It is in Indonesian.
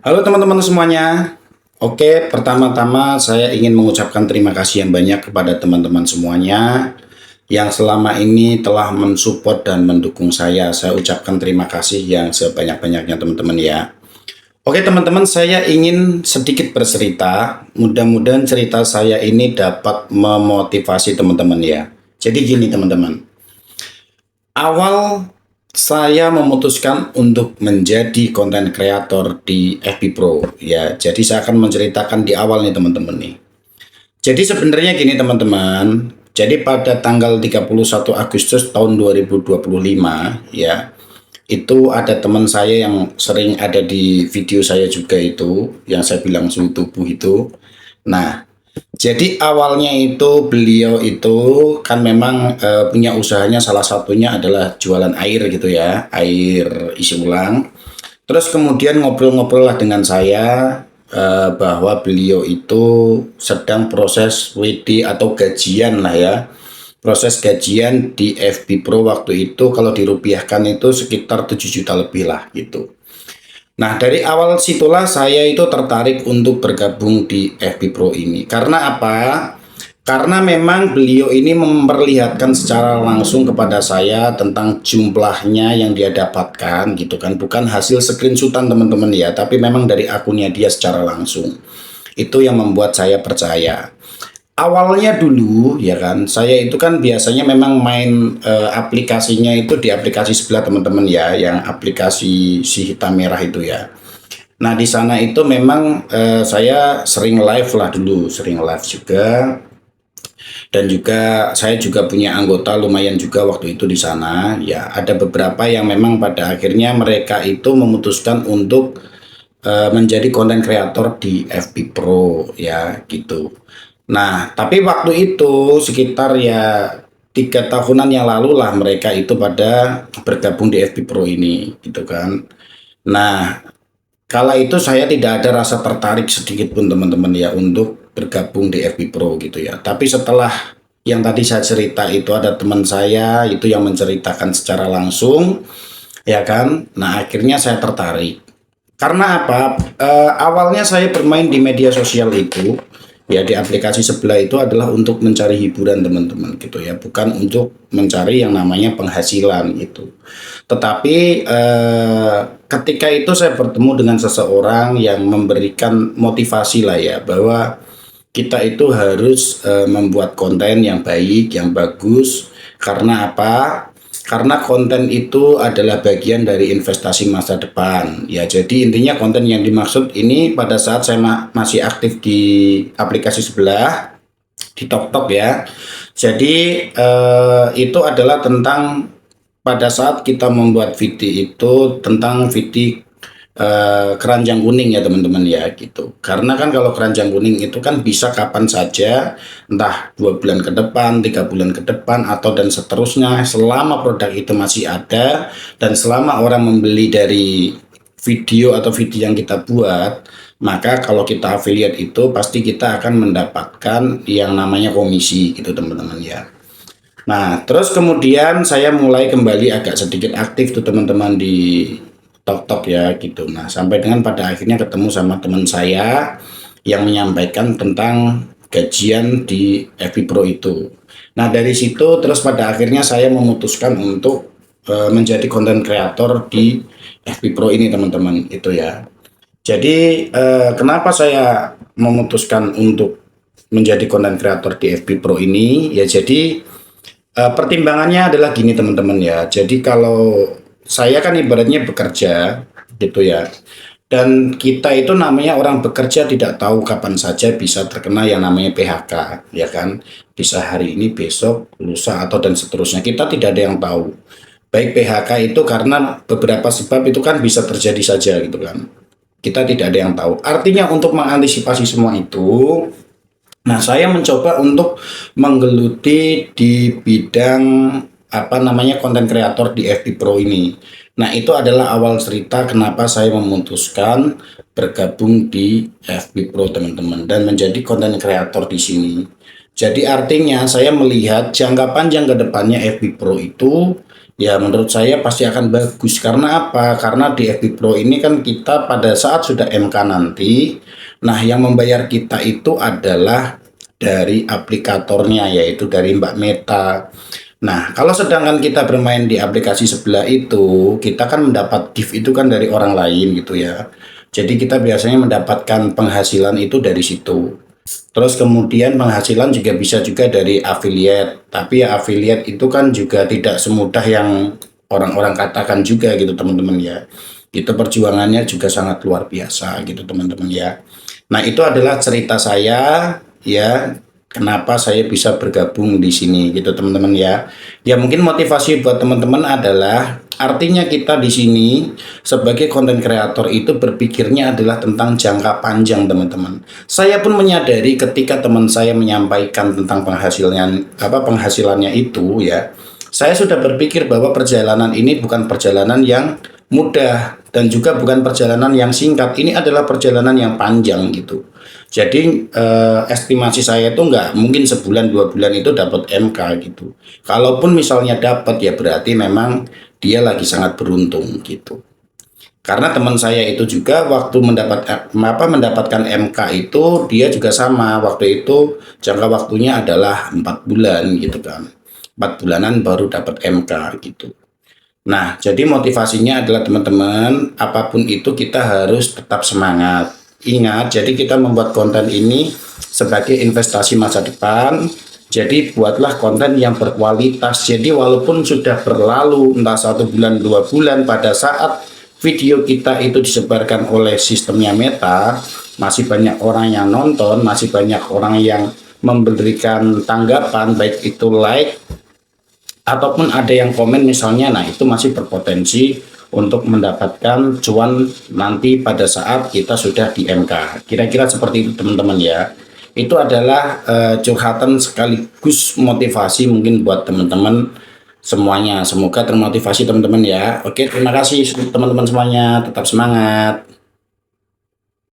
Halo teman-teman semuanya. Oke, pertama-tama saya ingin mengucapkan terima kasih yang banyak kepada teman-teman semuanya yang selama ini telah mensupport dan mendukung saya. Saya ucapkan terima kasih yang sebanyak-banyaknya teman-teman ya. Oke teman-teman, saya ingin sedikit bercerita. Mudah-mudahan cerita saya ini dapat memotivasi teman-teman ya. Jadi gini teman-teman. Awal saya memutuskan untuk menjadi konten kreator di FB Pro ya. Jadi saya akan menceritakan di awal nih teman-teman nih. Jadi sebenarnya gini teman-teman. Jadi pada tanggal 31 Agustus tahun 2025 ya, itu ada teman saya yang sering ada di video saya juga itu, yang saya bilang suhu tubuh itu. Nah, jadi awalnya itu beliau itu kan memang punya usahanya, salah satunya adalah jualan air gitu ya, air isi ulang. Terus kemudian ngobrol-ngobrol lah dengan saya bahwa beliau itu sedang proses WD atau gajian lah ya. Proses gajian di FB Pro waktu itu kalau dirupiahkan itu sekitar 7 juta lebih lah gitu. Nah, dari awal situlah saya itu tertarik untuk bergabung di FB Pro ini. Karena apa? Karena memang beliau ini memperlihatkan secara langsung kepada saya tentang jumlahnya yang dia dapatkan gitu kan. Bukan hasil screenshotan teman-teman ya, tapi memang dari akunnya dia secara langsung. Itu yang membuat saya percaya. Awalnya dulu ya kan, saya itu kan biasanya memang main aplikasinya itu di aplikasi sebelah teman-teman ya, yang aplikasi si hitam merah itu ya. Nah di sana itu memang saya sering live lah dulu, sering live juga, dan juga saya juga punya anggota lumayan juga waktu itu di sana. Ya ada beberapa yang memang pada akhirnya mereka itu memutuskan untuk menjadi konten kreator di FB Pro ya gitu. Nah, tapi waktu itu sekitar ya 3 tahunan yang lalu lah mereka itu pada bergabung di FB Pro ini gitu kan. Nah, kala itu saya tidak ada rasa tertarik sedikit pun teman-teman ya untuk bergabung di FB Pro gitu ya. Tapi setelah yang tadi saya cerita itu ada teman saya itu yang menceritakan secara langsung ya kan. Nah, akhirnya saya tertarik. Karena apa? Awalnya saya bermain di media sosial itu ya di aplikasi sebelah itu adalah untuk mencari hiburan teman-teman gitu ya, bukan untuk mencari yang namanya penghasilan gitu. Tetapi ketika itu saya bertemu dengan seseorang yang memberikan motivasi lah ya, bahwa kita itu harus membuat konten yang baik, yang bagus. Karena apa? Karena konten itu adalah bagian dari investasi masa depan. Ya, jadi intinya konten yang dimaksud ini pada saat saya masih aktif di aplikasi sebelah, di TokTok ya. Jadi itu adalah tentang pada saat kita membuat video itu tentang video keranjang kuning ya teman-teman ya gitu. Karena kan kalau keranjang kuning itu kan bisa kapan saja, entah 2 bulan ke depan, 3 bulan ke depan, atau dan seterusnya, selama produk itu masih ada dan selama orang membeli dari video atau video yang kita buat, maka kalau kita affiliate itu pasti kita akan mendapatkan yang namanya komisi gitu teman-teman ya. Nah, terus kemudian saya mulai kembali agak sedikit aktif tuh teman-teman di TokTok ya gitu. Nah, sampai dengan pada akhirnya ketemu sama teman saya yang menyampaikan tentang gajian di FB Pro itu. Nah, dari situ terus pada akhirnya saya memutuskan untuk menjadi konten kreator di FB Pro ini teman-teman itu ya. Jadi kenapa saya memutuskan untuk menjadi konten kreator di FB Pro ini? Ya jadi pertimbangannya adalah gini teman-teman ya. Jadi kalau saya kan ibaratnya bekerja gitu ya. Dan kita itu namanya orang bekerja tidak tahu kapan saja bisa terkena yang namanya PHK, ya kan? Bisa hari ini, besok, lusa atau dan seterusnya. Kita tidak ada yang tahu. Baik PHK itu karena beberapa sebab itu kan bisa terjadi saja gitu kan. Kita tidak ada yang tahu. Artinya untuk mengantisipasi semua itu, nah, saya mencoba untuk menggeluti di bidang apa namanya konten kreator di FB Pro ini. Nah, itu adalah awal cerita kenapa saya memutuskan bergabung di FB Pro teman-teman dan menjadi konten kreator di sini. Jadi artinya saya melihat jangka panjang ke depannya FB Pro itu Ya menurut saya pasti akan bagus. Karena apa? Karena di FB Pro ini kan kita pada saat sudah MK nanti, nah yang membayar kita itu adalah dari aplikatornya, yaitu dari Mbak Meta. Nah, kalau sedangkan kita bermain di aplikasi sebelah itu, kita kan mendapat gift itu kan dari orang lain gitu ya. Jadi kita biasanya mendapatkan penghasilan itu dari situ. Terus kemudian penghasilan juga bisa juga dari affiliate. Tapi ya affiliate itu kan juga tidak semudah yang orang-orang katakan juga gitu teman-teman ya. Itu perjuangannya juga sangat luar biasa gitu teman-teman ya. Nah, itu adalah cerita saya ya, kenapa saya bisa bergabung di sini gitu teman-teman ya. Ya mungkin motivasi buat teman-teman adalah artinya kita di sini sebagai konten kreator itu berpikirnya adalah tentang jangka panjang teman-teman. Saya pun menyadari ketika teman saya menyampaikan tentang penghasilannya itu ya. Saya sudah berpikir bahwa perjalanan ini bukan perjalanan yang mudah dan juga bukan perjalanan yang singkat. Ini adalah perjalanan yang panjang gitu. Jadi estimasi saya itu nggak mungkin sebulan 2 bulan itu dapat MK gitu. Kalaupun misalnya dapat ya berarti memang dia lagi sangat beruntung gitu. Karena teman saya itu juga waktu mendapatkan MK itu dia juga sama, waktu itu jangka waktunya adalah 4 bulan gitu kan. 4 bulanan baru dapat MK gitu. Nah, jadi motivasinya adalah teman-teman, apapun itu kita harus tetap semangat. Ingat, jadi kita membuat konten ini sebagai investasi masa depan. Jadi buatlah konten yang berkualitas. Jadi walaupun sudah berlalu entah 1 bulan, 2 bulan, pada saat video kita itu disebarkan oleh sistemnya Meta, masih banyak orang yang nonton, masih banyak orang yang memberikan tanggapan, baik itu like ataupun ada yang komen misalnya, nah itu masih berpotensi untuk mendapatkan cuan nanti pada saat kita sudah di MK. Kira-kira seperti itu teman-teman ya. Itu adalah curhatan sekaligus motivasi mungkin buat teman-teman semuanya. Semoga termotivasi teman-teman ya. Oke, terima kasih teman-teman semuanya, tetap semangat.